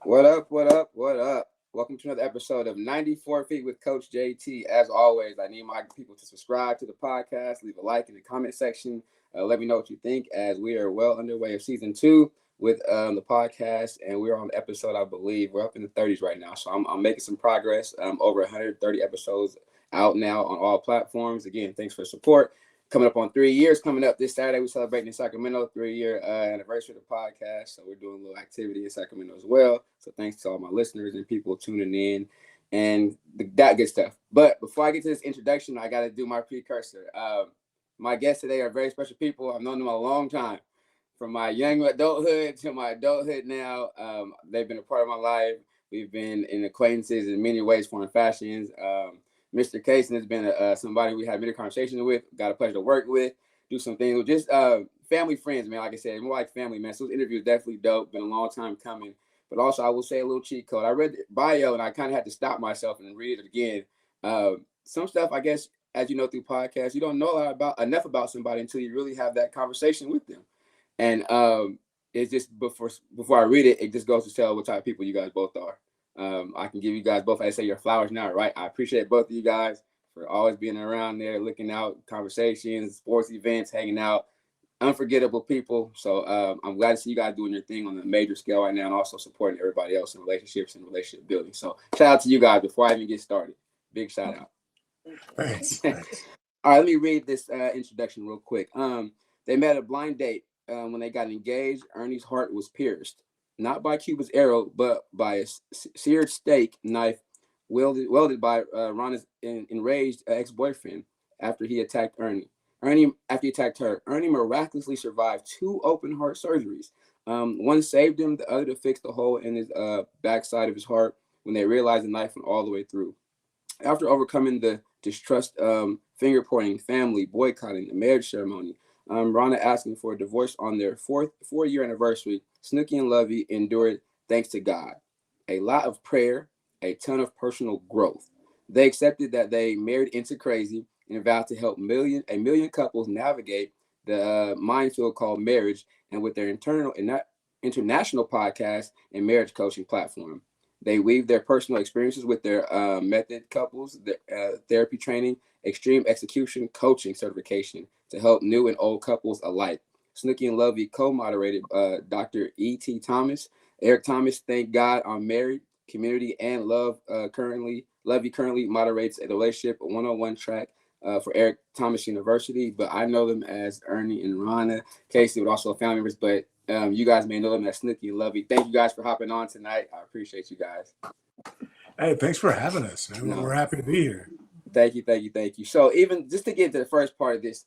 What up? What up? What up? Welcome to another episode of 94 Feet with Coach JT. As always, I need my people to subscribe to the podcast, leave a like in the comment section. Let me know what you think as we are well underway of season 2 with the podcast, and we're on episode, I believe, we're up in the 30s right now. So I'm making some progress. Over 130 episodes out now on all platforms. Again, thanks for the support. Coming up on 3 years, coming up this Saturday, we're celebrating in Sacramento, 3-year anniversary of the podcast. So we're doing a little activity in Sacramento as well. So thanks to all my listeners and people tuning in and that good stuff. But before I get to this introduction, I got to do my precursor. My guests today are very special people. I've known them a long time, from my young adulthood to my adulthood now. They've been a part of my life. We've been in acquaintances in many ways, form and fashions. Mr. Kaysen has been somebody we had many conversations with, got a pleasure to work with, do some things with just family friends, man. Like I said, more like family, man. So this interview is definitely dope. Been a long time coming. But also, I will say a little cheat code. I read the bio, and I kind of had to stop myself and read it again. Some stuff, I guess, as you know through podcasts, you don't know enough about somebody until you really have that conversation with them. And it's just before I read it, it just goes to tell what type of people you guys both are. I can give you guys both, I say, your flowers now, right? I appreciate both of you guys for always being around there, looking out, conversations, sports events, hanging out, unforgettable people. So I'm glad to see you guys doing your thing on a major scale right now and also supporting everybody else in relationships and relationship building. So shout out to you guys before I even get started. Big shout out. Thanks. All right, let me read this introduction real quick. They met at a blind date. When they got engaged, Ernie's heart was pierced. Not by Cupid's arrow, but by a seared steak knife wielded by Rhonda's enraged ex-boyfriend after he attacked Ernie. After he attacked her, Ernie miraculously survived 2 open heart surgeries. One saved him, the other to fix the hole in his backside of his heart when they realized the knife went all the way through. After overcoming the distrust, finger pointing, family boycotting, the marriage ceremony, Rhonda asking for a divorce on their 4-year anniversary, Snooki and Lovey endured thanks to God. A lot of prayer, a ton of personal growth. They accepted that they married into crazy and vowed to help a million couples navigate the minefield called marriage, and with their international podcast and marriage coaching platform. They weave their personal experiences with their method couples, their therapy training, extreme execution coaching certification to help new and old couples alike. Snooki and Lovey co-moderated Dr. E.T. Thomas. Eric Thomas, thank God I'm married, community, and love. Lovey currently moderates a relationship 101 track for Eric Thomas University, but I know them as Ernie and Rhonda. Casey, but also family members, but you guys may know them as Snooki and Lovey. Thank you guys for hopping on tonight. I appreciate you guys. Hey, thanks for having us. We're happy to be here. Thank you. So even just to get into the first part of this,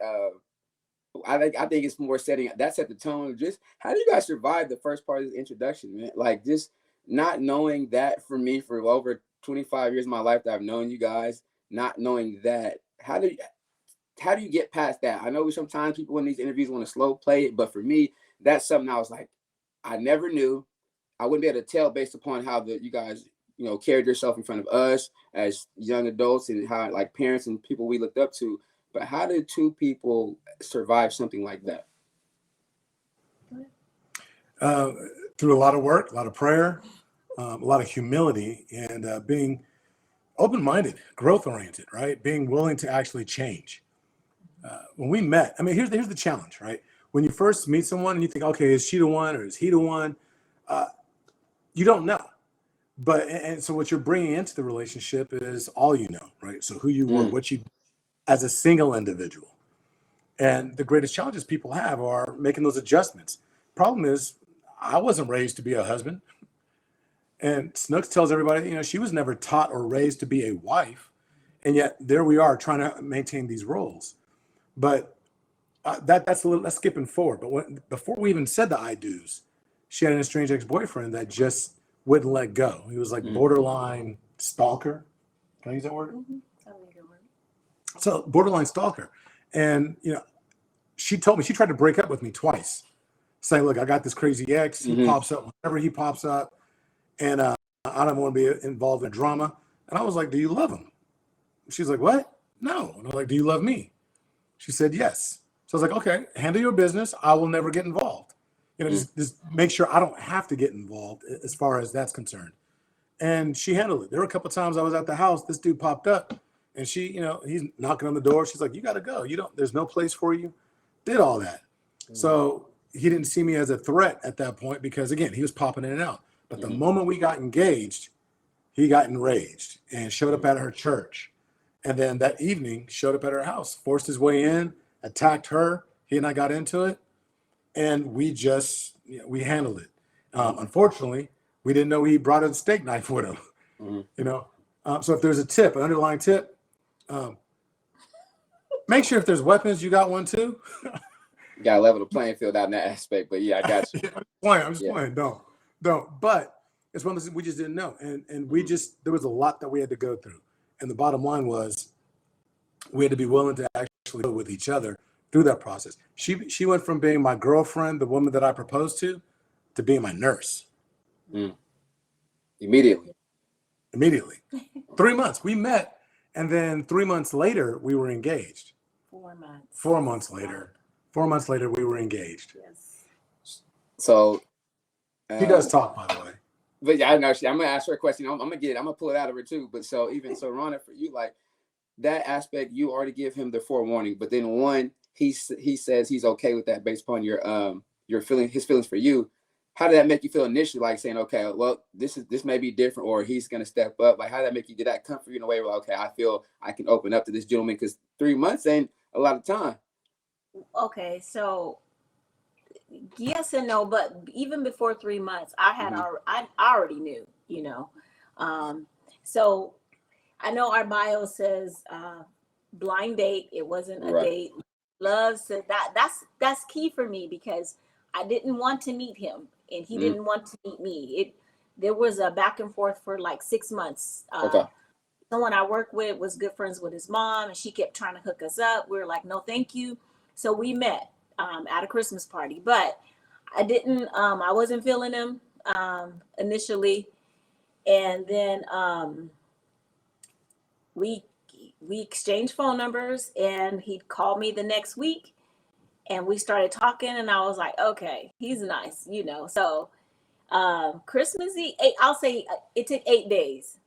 I think it's more set the tone. Just how do you guys survive the first part of this introduction, man? Like just not knowing that for me for over 25 years of my life that I've known you guys, not knowing that, how do you get past that? I know sometimes people in these interviews want to slow play it, but for me, that's something I was like, I never knew. I wouldn't be able to tell based upon how you guys, carried yourself in front of us as young adults and how like parents and people we looked up to. But how did 2 people survive something like that? Through a lot of work, a lot of prayer, a lot of humility, and being open-minded, growth-oriented, right? Being willing to actually change. When we met, I mean, here's the challenge, right? When you first meet someone and you think, okay, is she the one or is he the one? You don't know. But and so what you're bringing into the relationship is all you know, right? So who you were, what you as a single individual. And the greatest challenges people have are making those adjustments. Problem is, I wasn't raised to be a husband. And Snooks tells everybody, she was never taught or raised to be a wife. And yet there we are trying to maintain these roles. But that's skipping forward. But before we even said the I do's, she had an estranged ex-boyfriend that just wouldn't let go. He was like borderline stalker. Can I use that word? Mm-hmm. That'd be a good word. So borderline stalker. And, she told me she tried to break up with me twice, saying, look, I got this crazy ex. He pops up whenever he pops up. And I don't want to be involved in drama. And I was like, do you love him? She's like, what? No. And I was like, do you love me? She said, yes. So I was like, okay, handle your business. I will never get involved. just make sure I don't have to get involved as far as that's concerned. And she handled it. There were a couple of times I was at the house, this dude popped up, and she, he's knocking on the door. She's like, "You got to go. There's no place for you." Did all that. So he didn't see me as a threat at that point because, again, he was popping in and out. But the moment we got engaged, he got enraged and showed up at her church. And then that evening showed up at her house, forced his way in, attacked her. He and I got into it. And we just, we handled it. Unfortunately, we didn't know he brought a steak knife with him, So if there's a tip, an underlying tip, make sure if there's weapons, you got one too. You got to level the playing field out in that aspect. But yeah, I got you. I'm just playing. Don't. But it's one of those things we just didn't know. And we just, there was a lot that we had to go through. And the bottom line was we had to be willing to actually deal with each other through that process. She went from being my girlfriend, the woman that I proposed to being my nurse. Immediately. 3 months. We met, and then 3 months later, we were engaged. 4 months. 4 months later. 4 months later, we were engaged. Yes. So he does talk, by the way. But yeah, I know. I'm gonna ask her a question. I'm gonna pull it out of her too. But so Rhonda, for you, like that aspect, you already give him the forewarning. But then he says he's okay with that based upon your feeling, his feelings for you. How did that make you feel initially? Like saying, okay, well, this may be different, or he's gonna step up. Like, how did that make you? Did that comfort you in a way where, okay, I feel I can open up to this gentleman? Because 3 months ain't a lot of time. Okay, so yes and no, but even before 3 months, I already knew, So I know our bio says blind date. It wasn't a date. Love said that's key for me because I didn't want to meet him and he didn't want to meet me. There was a back and forth for like 6 months. Someone I work with was good friends with his mom and she kept trying to hook us up. We were like, no, thank you. So we met at a Christmas party, but I wasn't feeling him initially. And then we exchanged phone numbers and he'd call me the next week and we started talking and I was like, okay, he's nice, So Christmas Eve, I'll say it took 8 days,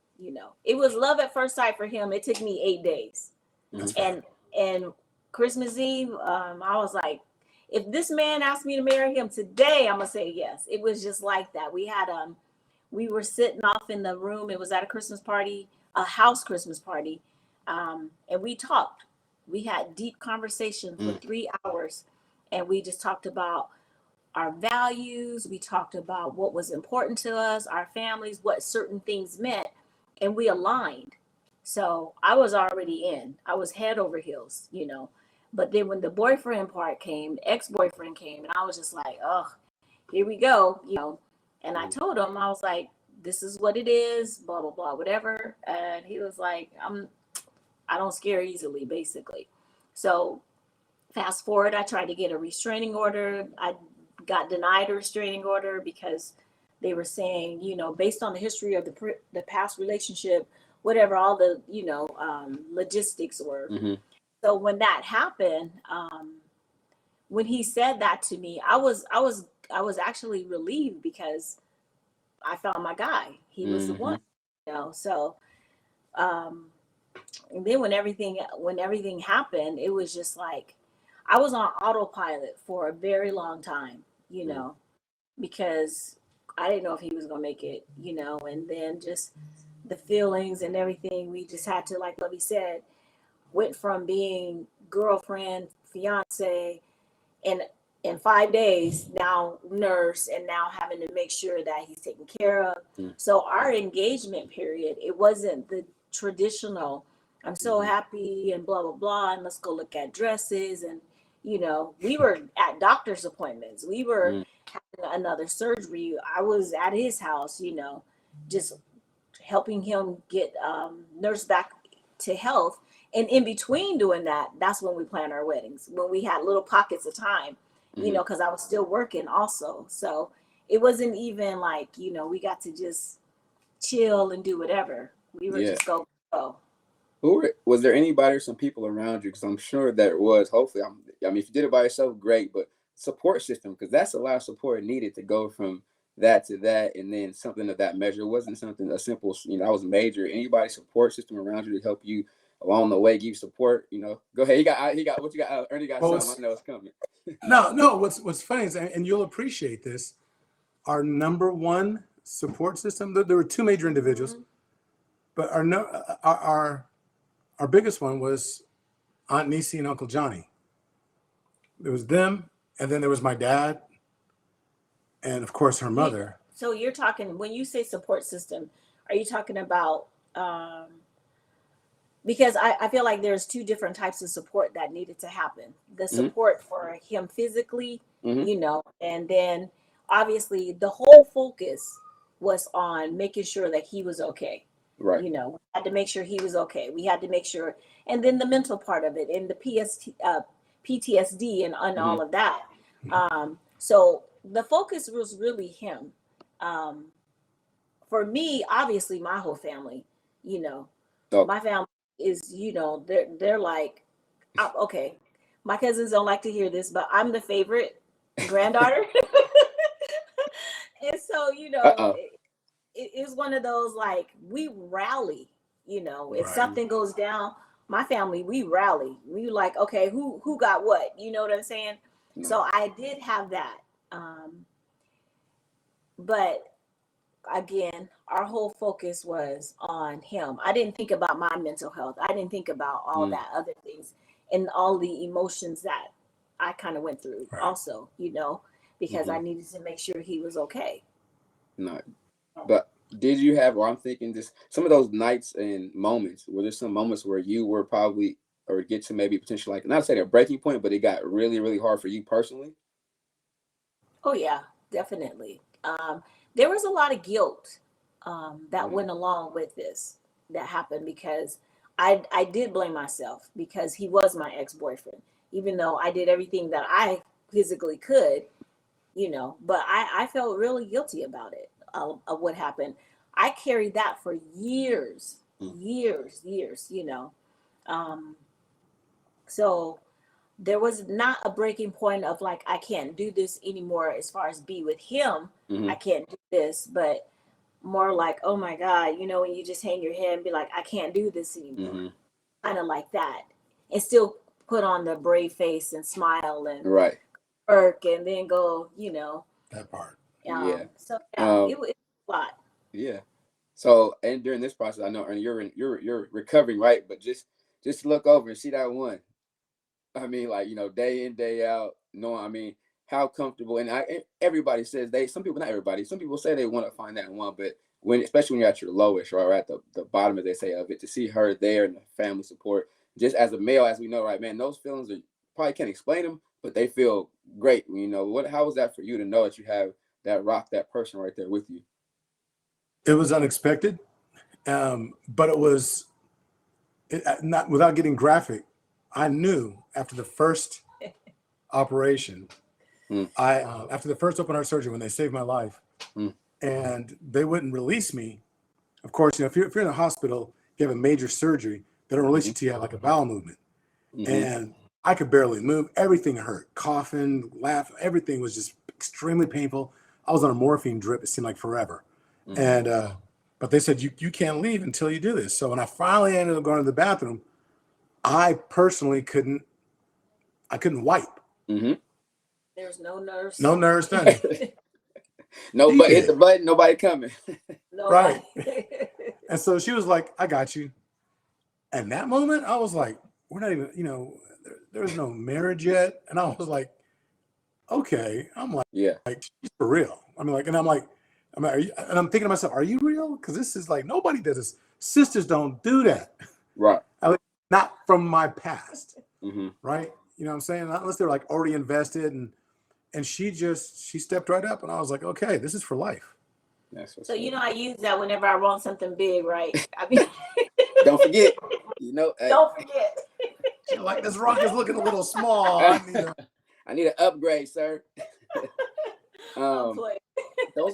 It was love at first sight for him. It took me 8 days. And Christmas Eve, I was like, if this man asked me to marry him today, I'm gonna say yes. It was just like that. We were sitting off in the room. It was at a Christmas party, a house Christmas party, and we talked. We had deep conversation for 3 hours, and we just talked about our values. We talked about what was important to us, our families, what certain things meant, and we aligned. So I was already in. I was head over heels, But then when the boyfriend part came, the ex-boyfriend came, and I was just like, oh, here we go, And I told him, I was like, this is what it is, blah, blah, blah, whatever. And he was like, I don't scare easily, basically. So fast forward, I tried to get a restraining order. I got denied a restraining order because they were saying, based on the history of the past relationship, whatever, all the, logistics were. So when that happened, when he said that to me, I was actually relieved because I found my guy. He was the one, So, and then when everything happened, it was just like I was on autopilot for a very long time, because I didn't know if he was gonna make it, And then just the feelings and everything, we just had to, like Lovey said, went from being girlfriend, fiance, and in 5 days, now nurse, and now having to make sure that he's taken care of. So our engagement period, it wasn't the traditional, I'm so happy and blah, blah, blah, and let's go look at dresses. And, we were at doctor's appointments. We were having another surgery. I was at his house, just helping him get nurse back to health. And in between doing that, that's when we planned our weddings, when we had little pockets of time, because I was still working also. So it wasn't even like, we got to just chill and do whatever. We were just go. Was there anybody or some people around you? Because I'm sure there was. Hopefully, if you did it by yourself, great. But support system, because that's a lot of support needed to go from that to that, and then something of that measure. It wasn't something a simple, that was major. Anybody support system around you to help you along the way, give you support, Go ahead. He got what you got. Ernie got something. I know it's coming. No. What's funny is, and you'll appreciate this, our number one support system. There were two major individuals, but our biggest one was Aunt Nisi and Uncle Johnny. There was them, and then there was my dad, and of course her mother. So you're talking, when you say support system, are you talking about, because I feel like there's two different types of support that needed to happen. The support for him physically, and then obviously the whole focus was on making sure that he was okay. Right. We had to make sure he was okay. We had to make sure, and then the mental part of it and the PTSD and all of that. So the focus was really him. For me, obviously, my whole family, my family is, they're like, okay, my cousins don't like to hear this, but I'm the favorite granddaughter. And so, it is one of those, like, we rally, if something goes down, my family, we rally. We like, okay, who got what? You know what I'm saying? No. So I did have that. But again, our whole focus was on him. I didn't think about my mental health. I didn't think about all that other things and all the emotions that I kind of went through also, because I needed to make sure he was okay. No, but did you have, or I'm thinking just some of those nights and moments, were there some moments where you were probably, or get to maybe potentially, like, not to say a breaking point, but it got really, really hard for you personally? Oh yeah, definitely. There was a lot of guilt that went along with this that happened, because I did blame myself, because he was my ex-boyfriend, even though I did everything that I physically could, but I felt really guilty about it, of what happened. I carried that for years. So there was not a breaking point of like, I can't do this anymore as far as be with him. I can't do this, but more like, oh my God, when you just hang your head and be like, I can't do this anymore. Kind of like that. And still put on the brave face and smile and work, and then go, that part. So it was a lot. Yeah. So, and during this process, I know, Ernie, you're recovering, right? But just look over and see that one. I mean, like, day in, day out, how comfortable. And everybody says some people, not everybody, some people say they want to find that one, but especially when you're at your lowest, right, at the bottom, as they say, of it, to see her there and the family support, just as a male, as we know, right, man, those feelings probably can't explain them, but they feel great. How was that for you to know that you have that person right there with you? It was unexpected, but it was not, without getting graphic. I knew after the first operation, after the first open heart surgery, when they saved my life, and they wouldn't release me. Of course, if you're in a hospital, you have a major surgery, they don't release you till you have like a bowel movement. And I could barely move. Everything hurt. Coughing, laughing, everything was just extremely painful. I was on a morphine drip. It seemed like forever. And but they said, you can't leave until you do this. So when I finally ended up going to the bathroom, I personally couldn't wipe. There's no nurse. No nurse, nothing. Nobody hit the button, nobody coming. Right. And so she was like, I got you. And that moment, I was like, we're not even, there was no marriage yet. And I was like, okay. I'm like, like, she's for real. And I'm thinking to myself, are you real? Because this is like, nobody does this. Sisters don't do that. Right. At least not from my past. Right. You know what I'm saying? Unless they're like already invested. And she stepped right up, and I was like, okay, this is for life. So, I use that whenever I want something big, right? I mean, don't forget, don't forget. Like, this rock is looking a little small. I need an upgrade, sir. Those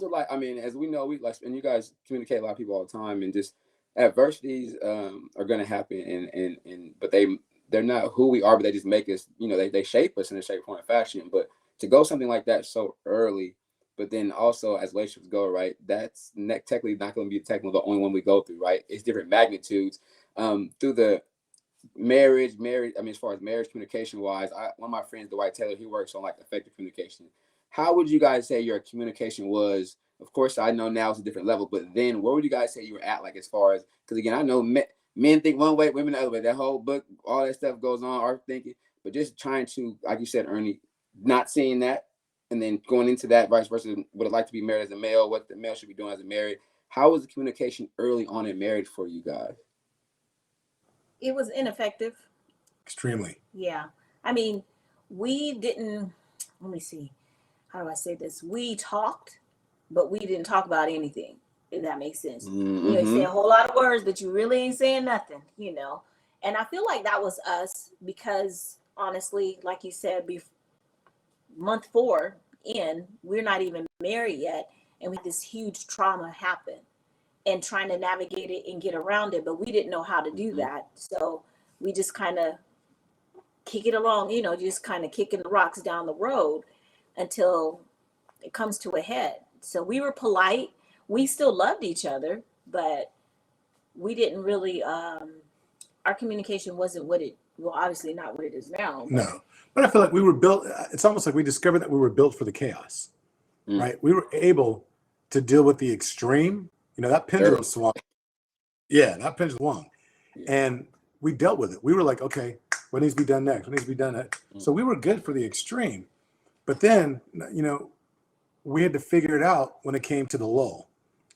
are like, as we know, and you guys communicate a lot of people all the time, and just adversities are going to happen, but they're not who we are, but they just make us, they shape us in a shape, form, and fashion. But to go something like that so early, but then also as relationships go, right, that's technically not going to be the only one we go through, right? It's different magnitudes through the marriage. I mean, as far as marriage communication wise, one of my friends, Dwight Taylor, he works on like effective communication. How would you guys say your communication was? Of course, I know now it's a different level, but then where would you guys say you were at, like as far as, because again, I know men think one way, women the other way. That whole book, all that stuff goes on, our thinking, but just trying to, like you said, Ernie, not seeing that, and then going into that, vice versa, would it like to be married as a male, what the male should be doing as a married. How was the communication early on in marriage for you guys? It was ineffective. Extremely. Yeah. I mean, we didn't, let me see. How do I say this? We talked, but we didn't talk about anything, if that makes sense. Mm-hmm. You say a whole lot of words, but you really ain't saying nothing, And I feel like that was us because honestly, like you said, month 4 in, we're not even married yet. And we had this huge trauma happen and trying to navigate it and get around it. But we didn't know how to do that. So we just kind of kick it along, just kind of kicking the rocks down the road until it comes to a head. So we were polite. We still loved each other, but we didn't really, our communication wasn't obviously not what it is now. No, but I feel like we were built, it's almost like we discovered that we were built for the chaos, right? We were able to deal with the extreme, that pendulum swung. Yeah, that pendulum swung. Yeah. And we dealt with it. We were like, okay, what needs to be done next? What needs to be done next? So we were good for the extreme. But then, we had to figure it out when it came to the lull,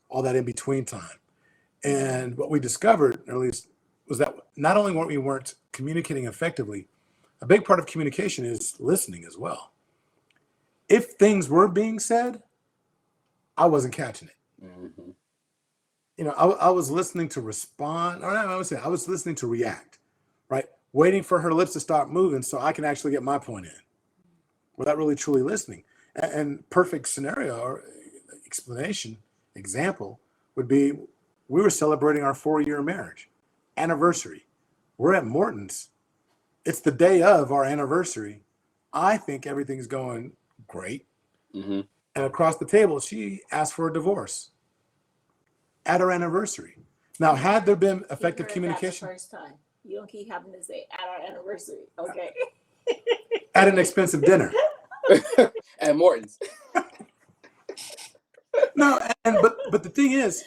all that in between time. And what we discovered, or at least, was that not only weren't communicating effectively, a big part of communication is listening as well. If things were being said, I wasn't catching it. Mm-hmm. I was listening to respond, or I would say I was listening to react, right? Waiting for her lips to stop moving so I can actually get my point in without really truly listening. And perfect scenario or example would be, we were celebrating our 4-year marriage anniversary. We're at Morton's. It's the day of our anniversary. I think everything's going great. Mm-hmm. And across the table, she asked for a divorce at our anniversary. Now, had there been effective communication? That's the first time. You don't keep having to say at our anniversary. Okay. At an expensive dinner. At Morton's. No, but the thing is,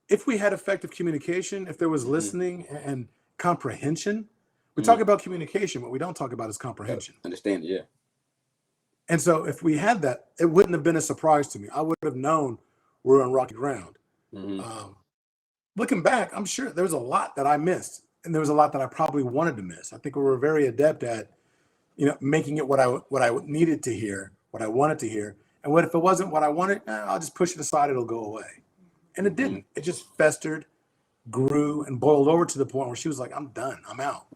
if we had effective communication, if there was listening and comprehension, we talk about communication. What we don't talk about is comprehension. Understand, yeah. And so if we had that, it wouldn't have been a surprise to me. I would have known we're on rocky ground. Mm-hmm. Looking back, I'm sure there was a lot that I missed, and there was a lot that I probably wanted to miss. I think we were very adept at, making it what I needed to hear, what I wanted to hear. And what if it wasn't what I wanted? I'll just push it aside. It'll go away. And it didn't. It just festered, grew, and boiled over to the point where she was like, I'm done. I'm out.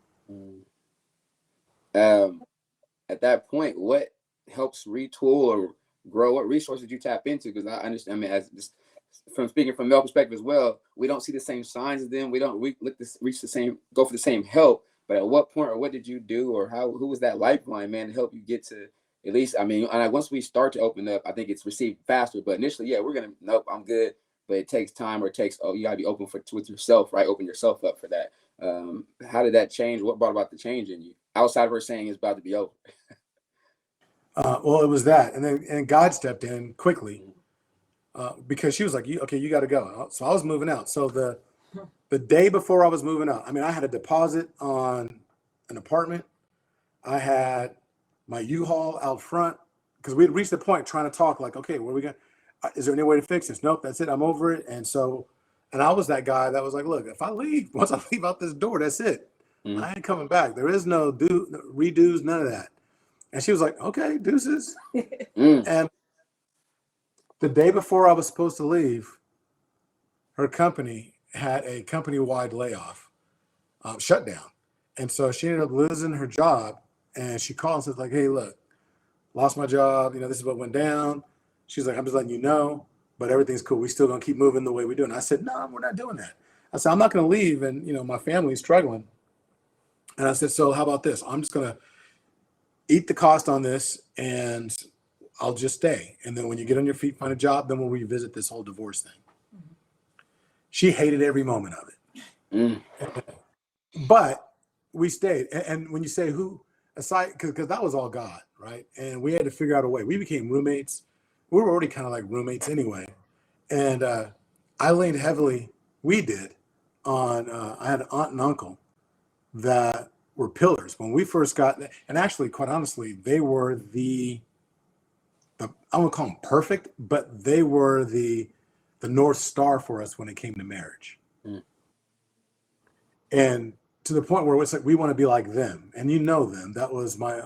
At that point, what helps retool or grow? What resources did you tap into? Because I understand, from speaking from male perspective as well, we don't see the same signs as them. We don't go for the same help. But at what point, or what did you do, or who was that lifeline, man, to help you get to at least? Once we start to open up, I think it's received faster. But initially, nope, I'm good. But it takes time, or you gotta be open with yourself, right? Open yourself up for that. How did that change? What brought about the change in you outside of her saying it's about to be over? Well, it was that, and God stepped in quickly because she was like, you got to go. So I was moving out. So the day before I was moving out, I had a deposit on an apartment. I had my U-Haul out front because we had reached the point trying to talk like, okay, where are we going? Is there any way to fix this? Nope, that's it. I'm over it. And I was that guy that was like, look, once I leave out this door, that's it. Mm-hmm. I ain't coming back. There is no redos, none of that. And she was like, okay, deuces. And the day before I was supposed to leave, her company had a company-wide layoff, shutdown. And so she ended up losing her job. And she called and said, like, hey, look, lost my job. This is what went down. She's like, I'm just letting you know, but everything's cool. We still gonna keep moving the way we do. And I said, no, we're not doing that. I said, I'm not gonna leave, and my family's struggling. And I said, so how about this? I'm just gonna, eat the cost on this and I'll just stay. And then when you get on your feet, find a job, then we'll revisit this whole divorce thing. Mm-hmm. She hated every moment of it. But we stayed. And when you say who, aside, because that was all God, right? And we had to figure out a way. We became roommates. We were already kind of like roommates anyway. And I leaned heavily, we did, on, I had an aunt and uncle that were pillars. When we first got, and actually, quite honestly, they were I won't call them perfect, but they were the North Star for us when it came to marriage. Mm. And to the point where it's like, we want to be like them. And you know them. That was my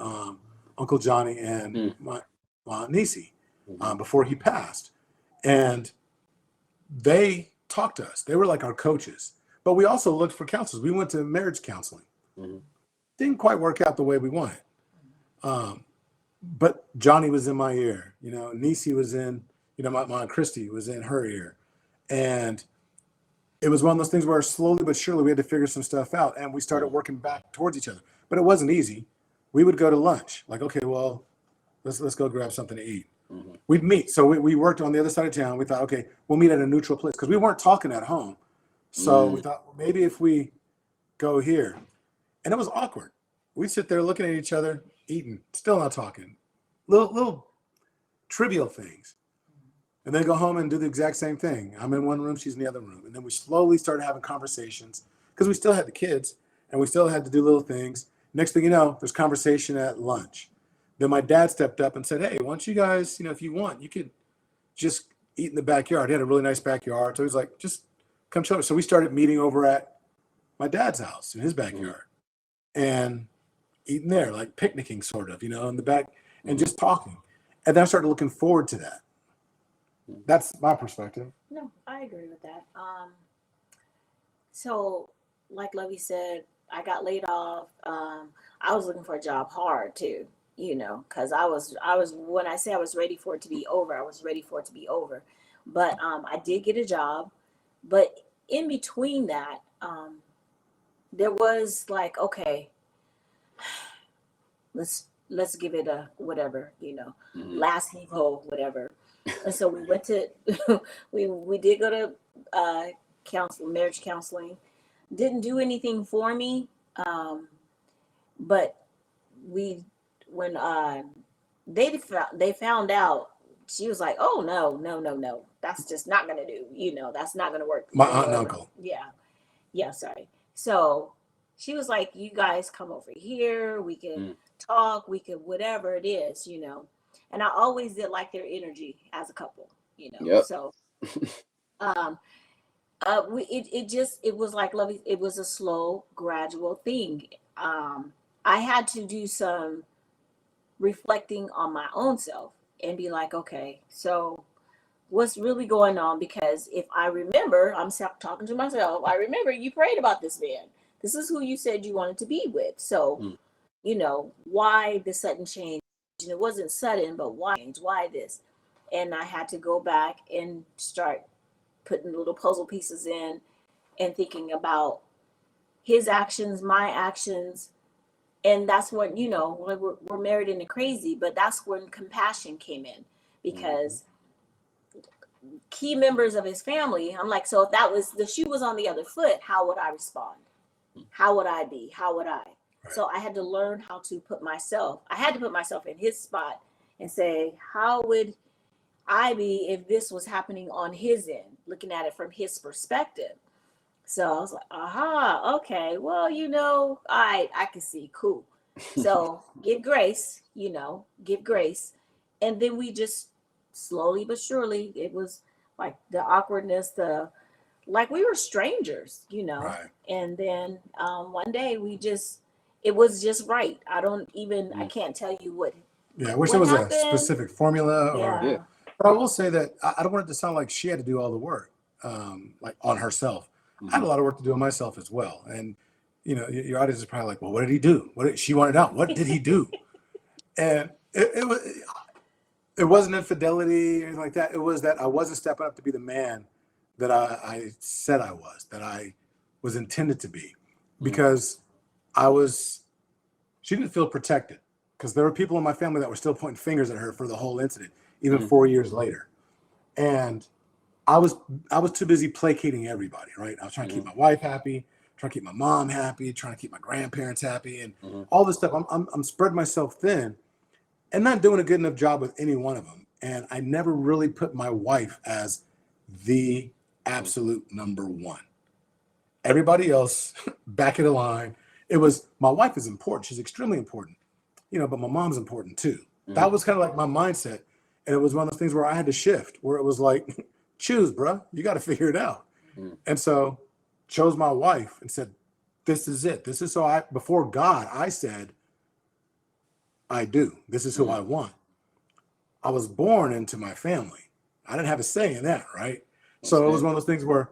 Uncle Johnny and my Aunt Nisi before he passed. And they talked to us. They were like our coaches. But we also looked for counselors. We went to marriage counseling. Mm-hmm. Didn't quite work out the way we wanted. But Johnny was in my ear. You know, Nisi was in, you know, my Aunt Christy was in her ear. And it was one of those things where slowly but surely we had to figure some stuff out. And we started working back towards each other. But it wasn't easy. We would go to lunch. Like, okay, well, let's go grab something to eat. Mm-hmm. We'd meet. So we worked on the other side of town. We thought, okay, we'll meet at a neutral place. Because we weren't talking at home. So we thought, well, maybe if we go here. And it was awkward. We'd sit there looking at each other, eating, still not talking. Little trivial things. And then go home and do the exact same thing. I'm in one room, she's in the other room. And then we slowly started having conversations because we still had the kids and we still had to do little things. Next thing you know, there's conversation at lunch. Then my dad stepped up and said, hey, why don't you guys, you know, if you want, you could just eat in the backyard. He had a really nice backyard. So he's like, just come chill. So we started meeting over at my dad's house in his backyard and eating there, like picnicking sort of, you know, in the back and just talking. And then I started looking forward to that. That's my perspective. No, I agree with that. So like Lovey said, I got laid off. I was looking for a job hard too, you know, because I was when I say I was ready for it to be over, I was ready for it to be over. But I did get a job. But in between that, there was like, okay, let's give it a whatever, you know, last heave-ho, whatever. And so we went to we did go to marriage counseling. Didn't do anything for me, but when they found out, she was like, oh no, that's just not gonna do, you know, that's not gonna work. My aunt and uncle. Yeah, sorry. So she was like, you guys come over here, we can talk, we can whatever it is, you know. And I always did like their energy as a couple, you know. Yep. So it was like Lovey, it was a slow, gradual thing. I had to do some reflecting on my own self and be like, okay, so what's really going on? Because if I remember, I'm talking to myself, I remember you prayed about this man. This is who you said you wanted to be with. So, you know, why the sudden change? And it wasn't sudden, but why this? And I had to go back and start putting little puzzle pieces in and thinking about his actions, my actions. And that's when, you know, we're married into crazy, but that's when compassion came in, because key members of his family, I'm like, so if that was the shoe was on the other foot, how would I respond? How would I be? How would I? Right. So I had to learn how to put myself in his spot and say, how would I be if this was happening on his end, looking at it from his perspective? So I was like, aha, okay, well, you know, I can see, cool. So give grace. And then we just slowly but surely, it was like the awkwardness, like we were strangers, you know. Right. And then one day it was just right. I can't tell you what. Yeah, I wish there was happened. A specific formula. Yeah. But I will say that I don't want it to sound like she had to do all the work, like on herself. I had a lot of work to do on myself as well. And, you know, your audience is probably like, well, what did he do? She wanted out. What did he do? And it wasn't infidelity or anything like that. It was that I wasn't stepping up to be the man that I said I was, that I was intended to be, because she didn't feel protected. because there were people in my family that were still pointing fingers at her for the whole incident, even 4 years later. And I was too busy placating everybody, right? I was trying to keep my wife happy, trying to keep my mom happy, trying to keep my grandparents happy, and all this stuff. I'm spreading myself thin and not doing a good enough job with any one of them. And I never really put my wife as the absolute number one. Everybody else back of the line. It was, my wife is important. She's extremely important, but my mom's important too. That was kind of like my mindset. And it was one of those things where I had to shift, where it was like, choose, bro. You got to figure it out. And so chose my wife and said, this is it. This is before God, I said, I do. This is who I want. I was born into my family. I didn't have a say in that, right? So it was one of those things where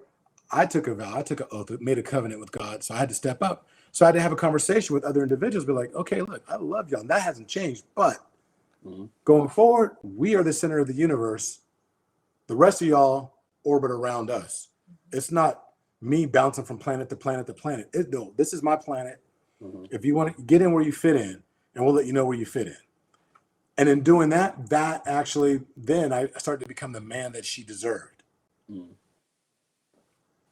I took a vow, I took an oath, made a covenant with God. So I had to step up. So I had to have a conversation with other individuals, be like, okay, look, I love y'all. And that hasn't changed. But going forward, we are the center of the universe. The rest of y'all orbit around us. It's not me bouncing from planet to planet to planet. No, this is my planet. If you want to get in where you fit in, and we'll let you know where you fit in. And in doing that actually, then I started to become the man that she deserved.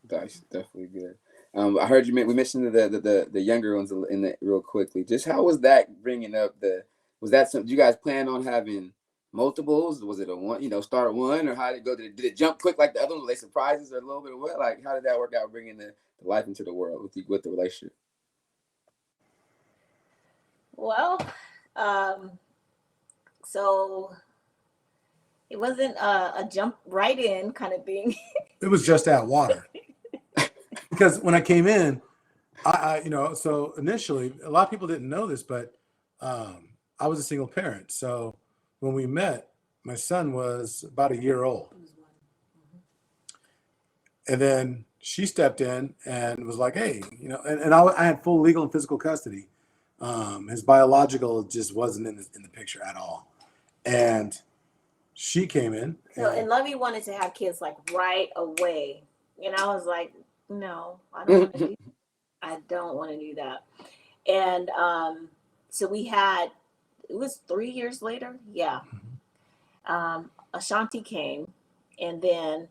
That's definitely good. I heard we mentioned the younger ones in the real quickly. Just how was that bringing up was that something, did you guys plan on having multiples? Was it a one, start at one, or how did it go? Did it jump quick like the other ones? Were they surprises or a little bit of what? Like, how did that work out, bringing the life into the world with the relationship? Well, so it wasn't a jump right in kind of thing. It was just that water. Because when I came in, so initially, a lot of people didn't know this, but I was a single parent. So when we met, my son was about a year old. And then she stepped in and was like, hey, and I had full legal and physical custody. His biological just wasn't in the picture at all. And she came in. And Lovey wanted to have kids like right away. And I was like, no, I don't want to do that. I don't want to do that. And so it was 3 years later. Yeah. Ashanti came. And then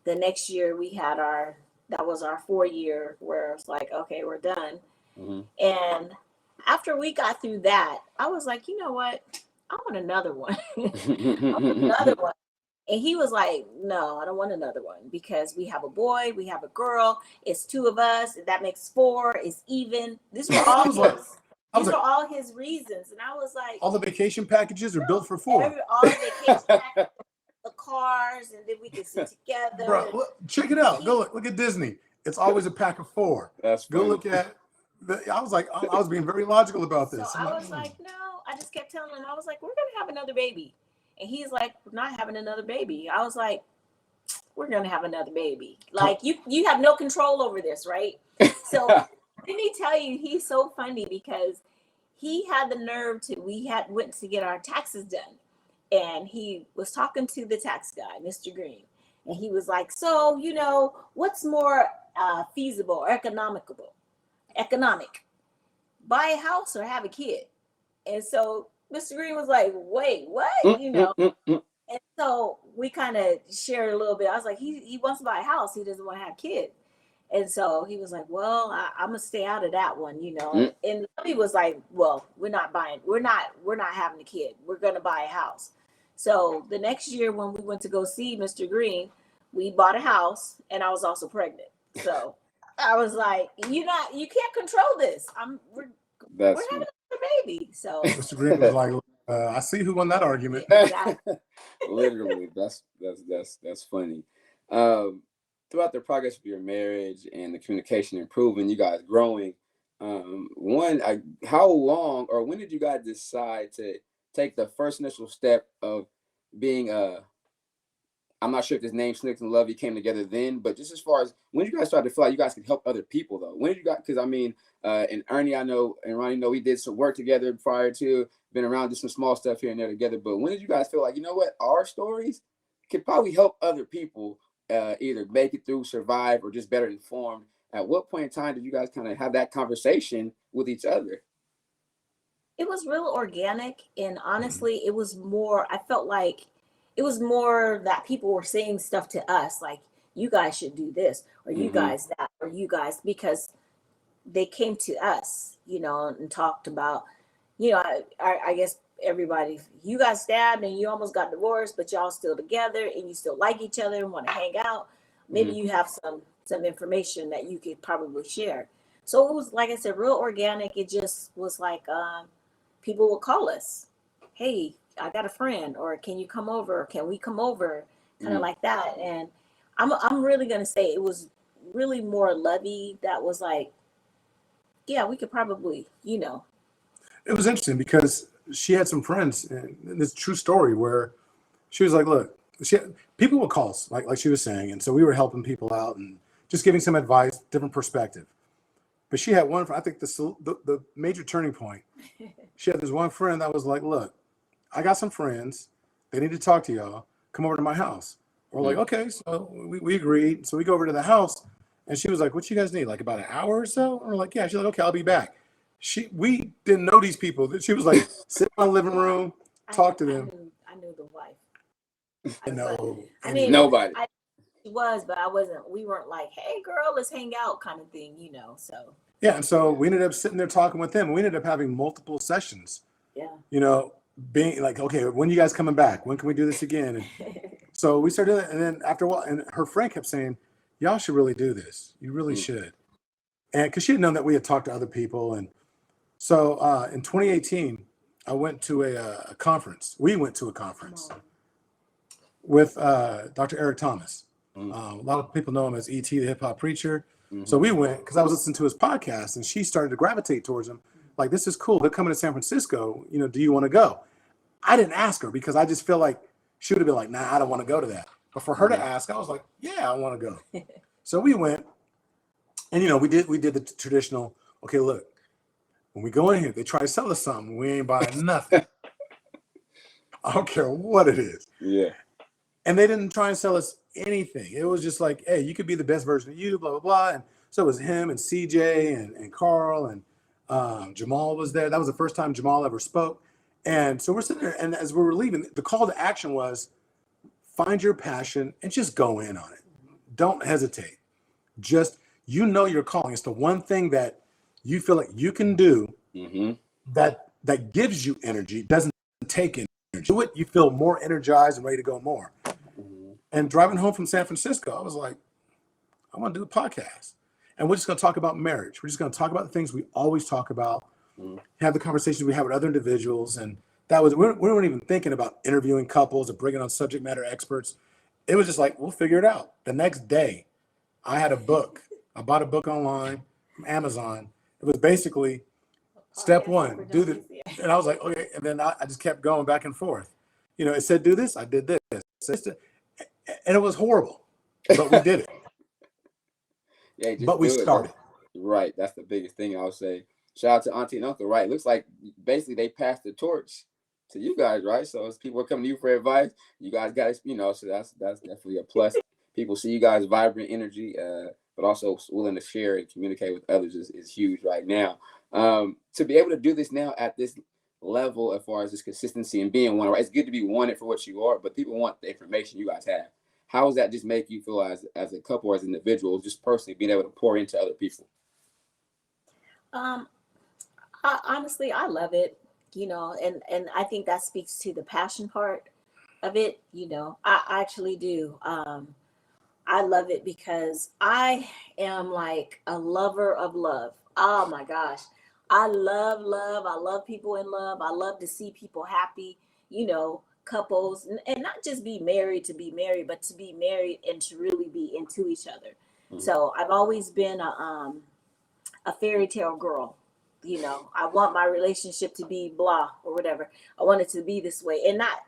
the next year we had that was our 4-year where it's like, okay, we're done. And after we got through that, I was like, you know what? I want another one. I want another one. And he was like, no, I don't want another one because we have a boy, we have a girl. It's 2 of us. That makes 4. It's even. These were all all his reasons. And I was like, all the vacation packages are built for 4. All the vacation packages, the cars, and then we could sit together. Bro, look, check it out. Go look at Disney. It's always a pack of 4. That's funny. Go look at. I was like, I was being very logical about this. So I was like, no. I just kept telling him, I was like, we're gonna have another baby. And he's like, we're not having another baby. I was like, we're going to have another baby. Like, you have no control over this, right? So let me tell you, he's so funny because he had the nerve went to get our taxes done. And he was talking to the tax guy, Mr. Green. And he was like, so, what's more feasible or economic? Buy a house or have a kid? And so Mr. Green was like, wait, what? And so we kind of shared a little bit. I was like, he wants to buy a house. He doesn't want to have kids. And so he was like, well, I'm going to stay out of that one, And he was like, well, we're not having a kid. We're going to buy a house. So the next year when we went to go see Mr. Green, we bought a house and I was also pregnant. So I was like, you can't control this. We're having another baby. So Mr. Green was like, I see who won that argument. Exactly. Literally, that's funny. Throughout the progress of your marriage and the communication improving, you guys growing, how long or when did you guys decide to take the first initial step of being I'm not sure if this name Snooks and Lovey came together then, but just as far as when you guys started to feel like you guys could help other people though? When did you guys, because and Ernie, I know, and Ronnie, we did some work together prior to, been around, just some small stuff here and there together, but when did you guys feel like, you know what, our stories could probably help other people either make it through, survive, or just better informed? At what point in time did you guys kind of have that conversation with each other? it was real organic, and honestly, it was more. I felt like it was more that people were saying stuff to us, like you guys should do this, or you Mm-hmm. guys that, or you guys, because they came to us, and talked about, I guess everybody, you got stabbed and you almost got divorced, but y'all still together and you still like each other and want to hang out. Maybe you have some information that you could probably share. So it was, like I said, real organic. It just was like people would call us, hey, I got a friend, or can you come over? Can we come over? Kind of like that. And I'm really gonna say it was really more Lovey that was like, yeah, we could probably, It was interesting because she had some friends, and it's a true story where she was like, look, people would call us, like she was saying, and so we were helping people out and just giving some advice, different perspective. But she had one, I think the major turning point, she had this one friend that was like, look, I got some friends, they need to talk to y'all, come over to my house. We're like, okay, so we agreed. So we go over to the house, and she was like, what you guys need, like about an hour or so? And we're like, yeah. She's like, okay, I'll be back. We didn't know these people. She was like, sit in my living room, talk to them. I knew the wife. I know. I mean, Nobody. She was, but we weren't like, hey girl, let's hang out kind of thing, so. Yeah, and so we ended up sitting there talking with them. We ended up having multiple sessions. Yeah. Being like, okay, when are you guys coming back? When can we do this again? And so we started doing it, and then after a while, and her friend kept saying, y'all should really do this. You really should. And because she had known that we had talked to other people. And so in 2018, I went to a conference. We went to a conference with Dr. Eric Thomas. A lot of people know him as E.T., the hip hop preacher. So we went because I was listening to his podcast, and she started to gravitate towards him. Like, this is cool. They're coming to San Francisco. Do you want to go? I didn't ask her because I just feel like she would have been like, nah, I don't want to go to that. But for her to ask, I was like, yeah, I want to go. So we went, and we did the traditional, okay, look, when we go in here, they try to sell us something. We ain't buying nothing. I don't care what it is. Yeah. And they didn't try and sell us anything. It was just like, hey, you could be the best version of you, blah, blah, blah. And so it was him and CJ and Carl and Jamal was there. That was the first time Jamal ever spoke. And so we're sitting there, and as we were leaving, the call to action was find your passion and just go in on it. Don't hesitate. Just, your calling. It's the one thing that you feel like you can do that gives you energy, doesn't take energy. Do it, you feel more energized and ready to go more. And driving home from San Francisco, I was like, I want to do a podcast. And we're just going to talk about marriage. We're just going to talk about the things we always talk about, have the conversations we have with other individuals. And that was, we weren't even thinking about interviewing couples or bringing on subject matter experts. It was just like, we'll figure it out. The next day, I had a book. I bought a book online from Amazon. It was basically step one, do this. And I was like, okay. And then I just kept going back and forth. It said, do this. I did this. And it was horrible, but we did it. Yeah, but we started. Right. That's the biggest thing I would say. Shout out to Auntie and Uncle, right? It looks like basically they passed the torch to you guys, right? So as people are coming to you for advice, you guys got, so that's definitely a plus. People see you guys vibrant energy, but also willing to share and communicate with others is huge right now. To be able to do this now at this level, as far as this consistency and being one, right? It's good to be wanted for what you are, but people want the information you guys have. How does that just make you feel as a couple or as individuals, just personally being able to pour into other people? Honestly, I love it, and I think that speaks to the passion part of it. I actually do. I love it because I am like a lover of love. Oh my gosh. I love love. I love people in love. I love to see people happy, couples, and not just be married to be married, but to be married and to really be into each other. So I've always been a fairy tale girl. I want my relationship to be blah or whatever. I want it to be this way and not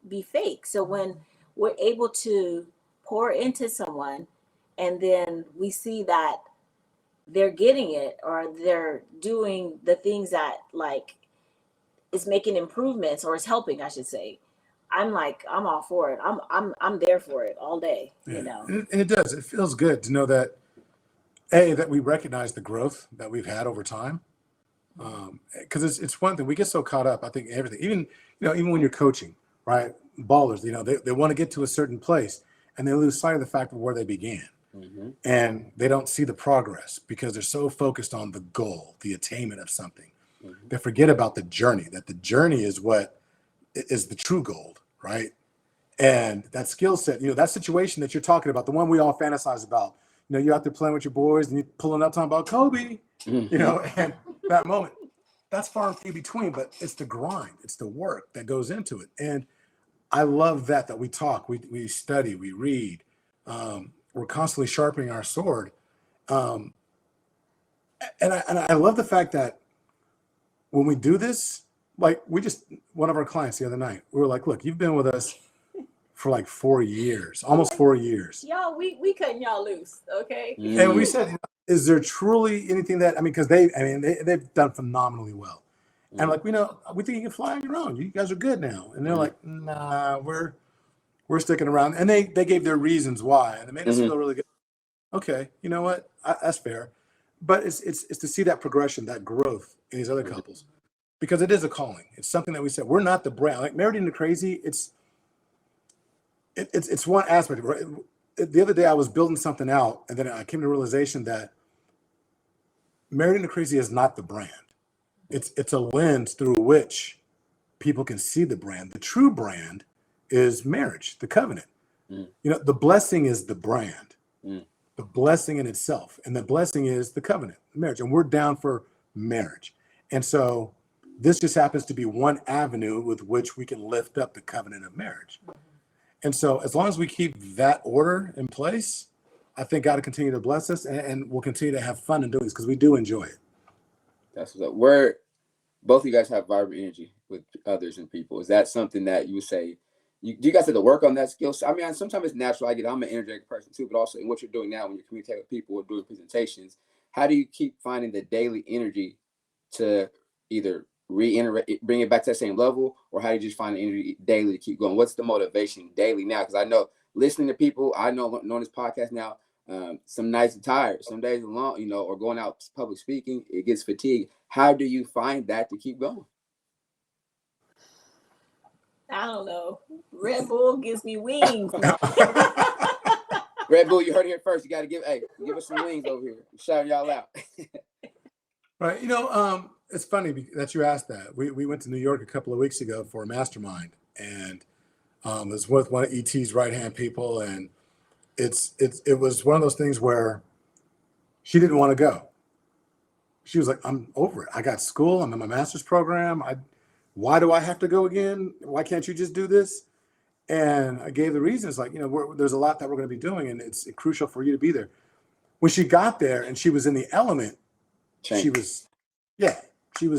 be fake. So when we're able to pour into someone and then we see that they're getting it or they're doing the things that like is making improvements or is helping, I should say, I'm all for it. I'm there for it all day. And it does. It feels good to know that that we recognize the growth that we've had over time, Because it's one thing, we get so caught up, I think, in everything, even when you're coaching, right? Ballers, they want to get to a certain place and they lose sight of the fact of where they began. And they don't see the progress because they're so focused on the goal, the attainment of something. They forget about the journey, that the journey is what is the true gold, right? And that skill set, that situation that you're talking about, the one we all fantasize about, you're out there playing with your boys and you're pulling up talking about Kobe, and that moment, that's far and few between, but it's the grind, it's the work that goes into it. And I love that we talk, we study, we read, we're constantly sharpening our sword. And I love the fact that when we do this, like one of our clients the other night, we were like, look, you've been with us for like 4 years, almost 4 years. Y'all, we cutting y'all loose, okay? And we said, is there truly anything that, because they've done phenomenally well. And like, we think you can fly on your own. You guys are good now. And they're like, nah, we're sticking around. And they gave their reasons why, and it made us feel really good. Okay, you know what? That's fair. But it's to see that progression, that growth in these other couples, because it is a calling. It's something that we said, we're not the brand. Like Married into Crazy, it's one aspect. Right? The other day I was building something out, and then I came to the realization that Married into Crazy is not the brand. It's a lens through which people can see the brand. The true brand is marriage, the covenant. The blessing is the brand, the blessing in itself. And the blessing is the covenant, the marriage. And we're down for marriage. And so this just happens to be one avenue with which we can lift up the covenant of marriage. And so as long as we keep that order in place, I think God will continue to bless us, and we'll continue to have fun in doing this because we do enjoy it. That's what's up. Both of you guys have vibrant energy with others and people. Is that something that you would say, do you guys have to work on that skill? I mean, sometimes it's natural. I'm an energetic person too, but also in what you're doing now when you're communicating with people or doing presentations, how do you keep finding the daily energy to either bring it back to that same level, or how do you just find the energy daily to keep going? What's the motivation daily now? Because I know listening to people, I know on this podcast now, some nights are tired, some days are long, or going out public speaking, it gets fatigued. How do you find that to keep going? I don't know. Red Bull gives me wings. Red Bull, you heard it here first. You got to give us some wings over here. I'm shouting y'all out. Right. It's funny that you asked that. We went to New York a couple of weeks ago for a mastermind, and it was with one of ET's right-hand people, and it was one of those things where she didn't want to go. She was like, I'm over it. I got school. I'm in my master's program. Why do I have to go again? Why can't you just do this? And I gave the reasons, like, there's a lot that we're going to be doing, and it's crucial for you to be there. When she got there and she was in the element, she was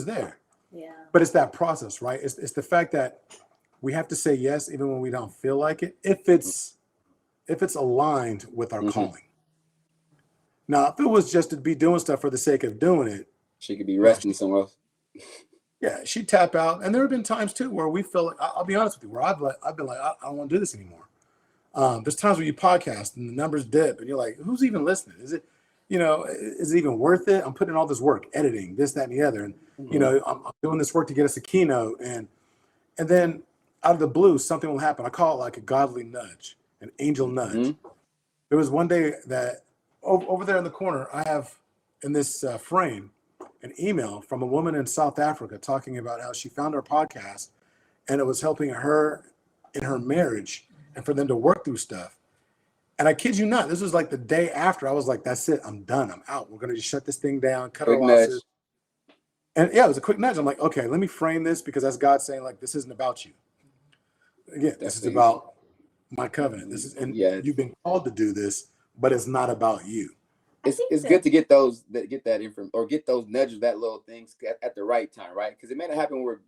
there. Yeah. But it's that process, right? It's the fact that we have to say yes even when we don't feel like it, if it's aligned with our calling. Now, if it was just to be doing stuff for the sake of doing it, she could be resting somewhere else. Yeah, she'd tap out. And there have been times too where we feel like, I'll be honest with you, where I've been like, I don't want to do this anymore. There's times where you podcast and the numbers dip and you're like, who's even listening? Is it even worth it? I'm putting in all this work, editing, this, that, and the other. And, I'm doing this work to get us a keynote. And then out of the blue, something will happen. I call it like a godly nudge, an angel nudge. There was one day that over there in the corner, I have in this frame an email from a woman in South Africa talking about how she found our podcast and it was helping her in her marriage and for them to work through stuff. And I kid you not, this was like the day after. I was like, that's it. I'm done. I'm out. We're going to just shut this thing down, cut our losses. And yeah, it was a quick nudge. I'm like, okay, let me frame this because that's God saying, like, this isn't about you. Again, this is about my covenant. This is, and you've been called to do this, but it's not about you. It's good to get that info or get those nudges, that little things at the right time, right? Because it may not happen when we're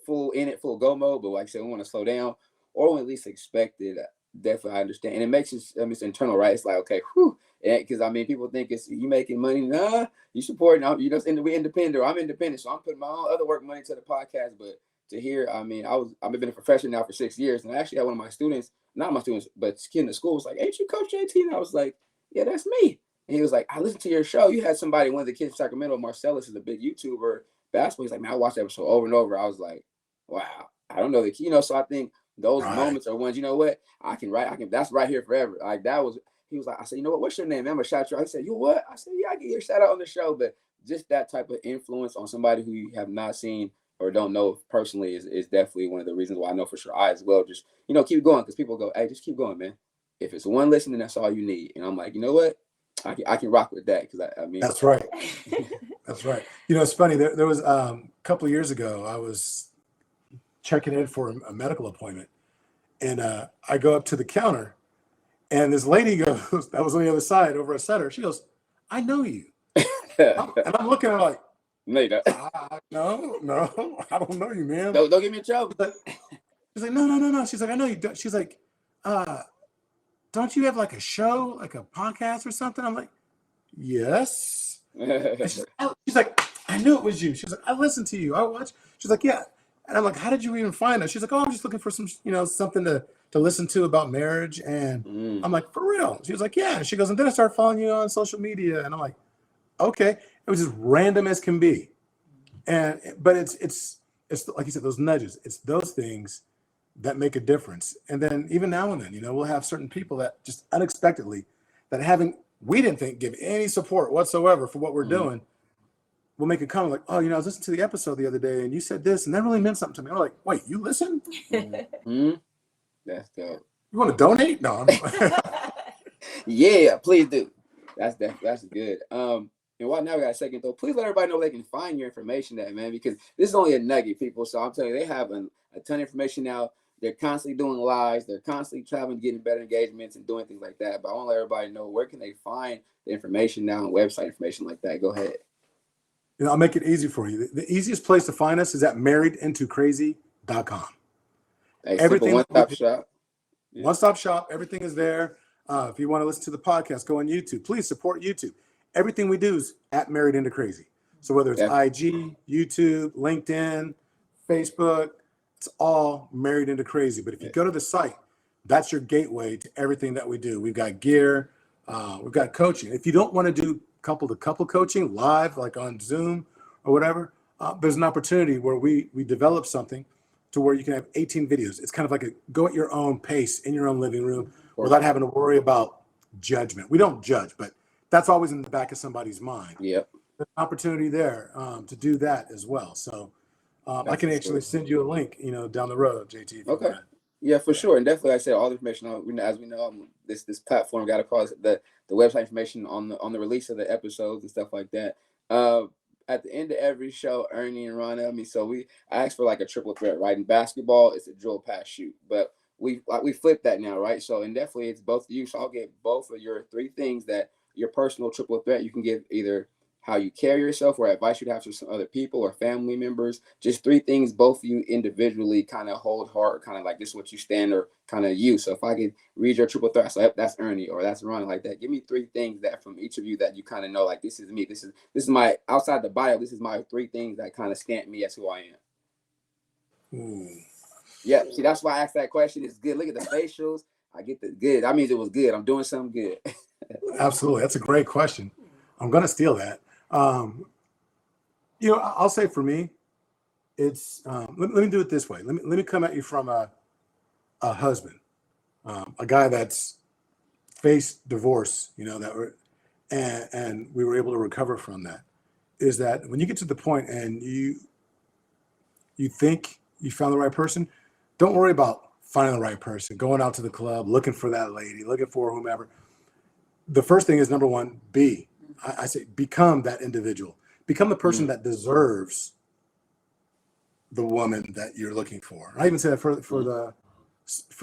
full go mode, but like I said, we want to slow down or at least expect it. Definitely, I understand, and it makes it's internal, right? It's like, okay, whew, because people think it's you making money. Nah, you supporting. We independent. Or I'm independent, so I'm putting my own other work money to the podcast. But to hear, I've been a professor now for 6 years, and I actually had one of my students, not my students, but kid in the school was like, "Ain't you Coach JT?" And I was like, "Yeah, that's me." And he was like, I listened to your show. You had somebody, one of the kids from Sacramento, Marcellus, is a big YouTuber, basketball. He's like, man, I watched that episode over and over. I was like, wow, I don't know the key. So I think those moments are ones, you know what? That's right here forever. Like that was, he was like, I said, you know what? What's your name? I'm gonna shout you out. He said, you what? I said, yeah, I get your shout out on the show. But just that type of influence on somebody who you have not seen or don't know personally is definitely one of the reasons why I know for sure I as well just, keep going, because people go, hey, just keep going, man. If it's one listening, that's all you need. And I'm like, you know what? I can rock with that, because I mean. That's right. That's right. It's funny. There was a couple of years ago, I was checking in for a medical appointment, and I go up to the counter, and this lady goes, that was on the other side over a setter. She goes, I know you. And I'm looking at her like, no, you don't. No, I don't know you, man. Don't get me in trouble. She's like, no. She's like, I know you. She's like, don't you have like a show, like a podcast or something? I'm like, yes. She's like, I knew it was you. She's like, I listened to you. I watched. She's like, yeah. And I'm like, how did you even find us? She's like, oh, I'm just looking for some, something to listen to about marriage. And I'm like, for real? She was like, yeah. She goes, and then I started following you on social media. And I'm like, okay. It was just random as can be. But it's like you said, those nudges. It's those things that make a difference. And then even now and then, we'll have certain people that just unexpectedly we didn't think give any support whatsoever for what we're doing. We'll make a comment like, oh, I was listening to the episode the other day and you said this and that really meant something to me. I'm like, wait, you listen? That's dope. You want to donate? No. Yeah, please do. That's good. And while now we got a second though, please let everybody know where they can find your information at, man, because this is only a nugget, people. So I'm telling you, they have a ton of information now. They're constantly doing lives. They're constantly traveling, getting better engagements and doing things like that. But I want to let everybody know, where can they find the information now and website information like that? Go ahead. I'll make it easy for you. The easiest place to find us is at marriedintocrazy.com. Hey, everything one-stop shop. Yeah. One-stop shop. Everything is there. If you want to listen to the podcast, go on YouTube. Please support YouTube. Everything we do is at Married Into Crazy. So whether it's IG, YouTube, LinkedIn, Facebook, it's all Married Into Crazy. But if you go to the site, that's your gateway to everything that we do. We've got gear, we've got coaching. If you don't want to do couple-to-couple coaching live, like on Zoom or whatever, there's an opportunity where we develop something to where you can have 18 videos. It's kind of like go at your own pace in your own living room without having to worry about judgment. We don't judge, but that's always in the back of somebody's mind. Yep. There's an opportunity there to do that as well. So I can actually send you a link, down the road, JT. Okay. Yeah, for sure. And definitely, like I said, all the information, as we know, this platform got to call the website information on the release of the episodes and stuff like that. At the end of every show, Ernie and Rhonda, I asked for like a triple threat, right? In basketball, it's a drill, pass, shoot. But we flipped that now, right? So, and definitely it's both of you. So I'll get both of your 3 things that your personal triple threat. You can give either how you carry yourself or advice you'd have to some other people or family members. Just 3 things both of you individually kind of hold hard, kind of like this is what you stand or kind of you. So if I could read your triple threat, so that's Ernie or that's Ron, like that. Give me 3 things that from each of you that you kind of know, like this is me. This is my outside the bio. This is my 3 things that kind of stamp me as who I am. Yeah, see, that's why I asked that question. It's good. Look at the facials. I get the good. That means it was good. I'm doing something good. Absolutely. That's a great question. I'm going to steal that. I'll say for me, it's, let me do it this way. Let me come at you from a husband, a guy that's faced divorce, and we were able to recover from that. Is that when you get to the point and you think you found the right person, don't worry about finding the right person, going out to the club, looking for that lady, looking for whomever. The first thing is, number 1, I say become that individual. Become the person that deserves the woman that you're looking for. I even say that for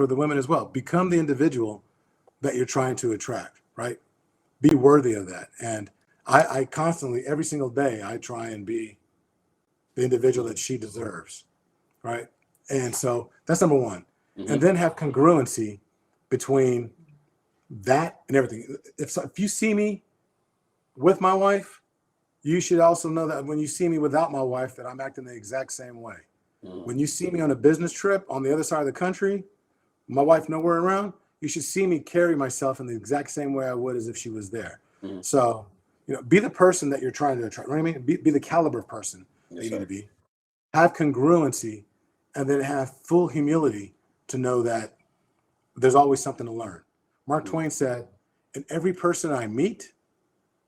the women as well. Become the individual that you're trying to attract, right? Be worthy of that. And I constantly, every single day, I try and be the individual that she deserves, right? And so that's number 1. And then have congruency between that and everything. If you see me with my wife, you should also know that when you see me without my wife, that I'm acting the exact same way. When you see me on a business trip on the other side of the country, my wife nowhere around, you should see me carry myself in the exact same way I would as if she was there. Mhm. So, be the person that you're trying to attract. You know what I mean? Be the caliber of person that Yes, you need sir. to be. Have congruency, and then have full humility to know that there's always something to learn. Mark Mhm. Twain said, "In every person I meet,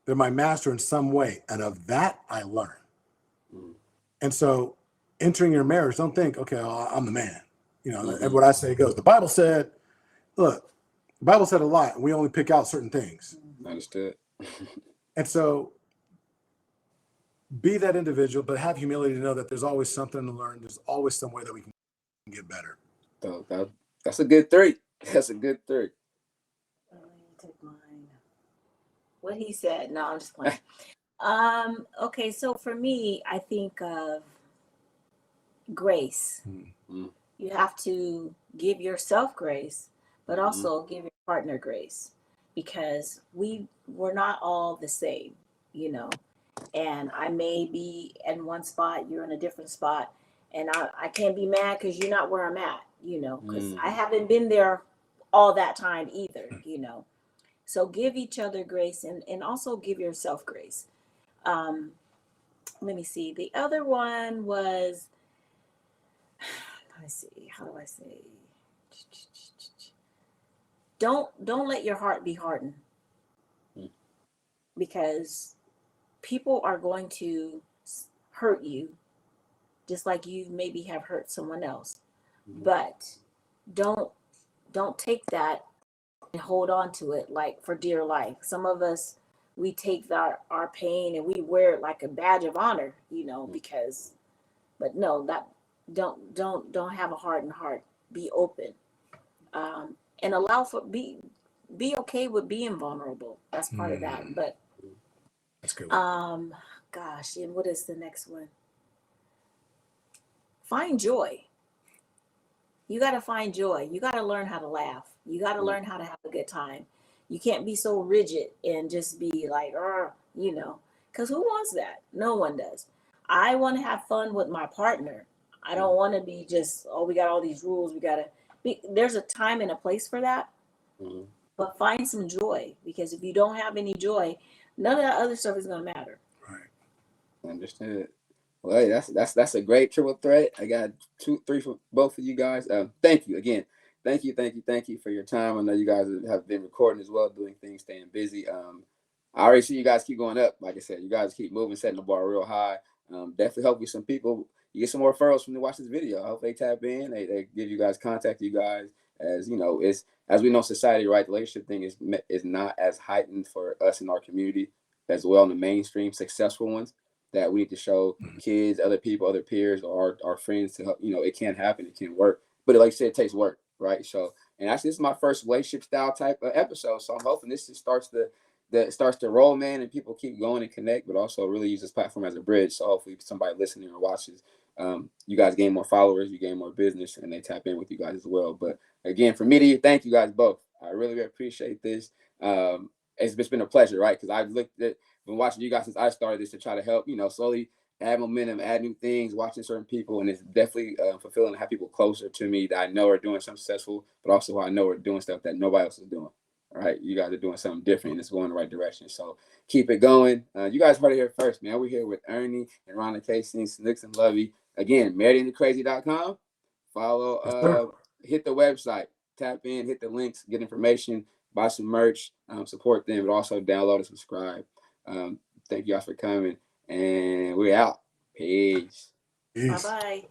they're my master in some way, and of that I learn." Mhm. And so, entering your marriage, don't think, "Okay, I'm the man." Mhm. What I say goes. The Bible said, "Look, the Bible said a lot, and we only pick out certain things." Understood. And so, be that individual, but have humility to know that there's always something to learn. There's always some way that we can get better. So that's a good 3. That's a good 3. Take mine. What he said. No, I'm just playing. Okay, so for me, I think of grace. Mhm. You have to give yourself grace, but Mhm. also give your partner grace, because we're not all the same, and I may be in one spot, you're in a different spot, and I can't be mad because you're not where I'm at, because I haven't been there all that time either. So give each other grace, and also give yourself grace. Let me see. The other one was, let me see, how do I say? Don't let your heart be hardened, Mhm. because people are going to hurt you just like you maybe have hurt someone else. Mhm. But don't take that and hold on to it like for dear life. Some of us, we take our pain and we wear it like a badge of honor, because, but no, that don't have a hardened heart. Be open, and allow for be okay with being vulnerable. That's part of that. But That's good. gosh, and what is the next one? Find joy. You got to find joy. You got to learn how to laugh. You got to learn how to have a good time. You can't be so rigid and just be like, because who wants that? No one does. I want to have fun with my partner. I don't want to be just, we got all these rules. We got to be, there's a time and a place for that, Mhm. but find some joy, because if you don't have any joy, none of that other stuff is going to matter. Right. Understood. Well, hey, that's a great triple threat. I got 2, 3 for both of you guys. Thank you again. Thank you for your time. I know you guys have been recording as well, doing things, staying busy. I already see you guys keep going up. Like I said, you guys keep moving, setting the bar real high. Definitely hope you some people, you get some more referrals from to watch this video. I hope they tap in. They give you guys, contact you guys. As you know, it's, as we know, society, right? The relationship thing is not as heightened for us in our community as well in the mainstream successful ones, that we need to show kids, other people, other peers, or our friends to help. It can happen, it can work, but like I said, it takes work, right? So, and actually, this is my first relationship style type of episode, so I'm hoping this just starts to roll, man, and people keep going and connect, but also really use this platform as a bridge. So hopefully, somebody listening or watches, you guys gain more followers, you gain more business, and they tap in with you guys as well. But again, from me to you, thank you guys both. I really appreciate this. It's been a pleasure, right? Because I've been watching you guys since I started this to try to help, slowly add momentum, add new things, watching certain people. And it's definitely fulfilling to have people closer to me that I know are doing something successful, but also I know are doing stuff that nobody else is doing. All right. You guys are doing something different and it's going in the right direction. So keep it going. You guys heard it here first, man. We're here with Ernie and Rhonda Casey, Snooks and Lovey. Again, marriedandthecrazy.com. Follow, hit the website, tap in, hit the links, get information, buy some merch, support them, but also download and subscribe. Thank you guys for coming, and we're out. Peace. Bye bye.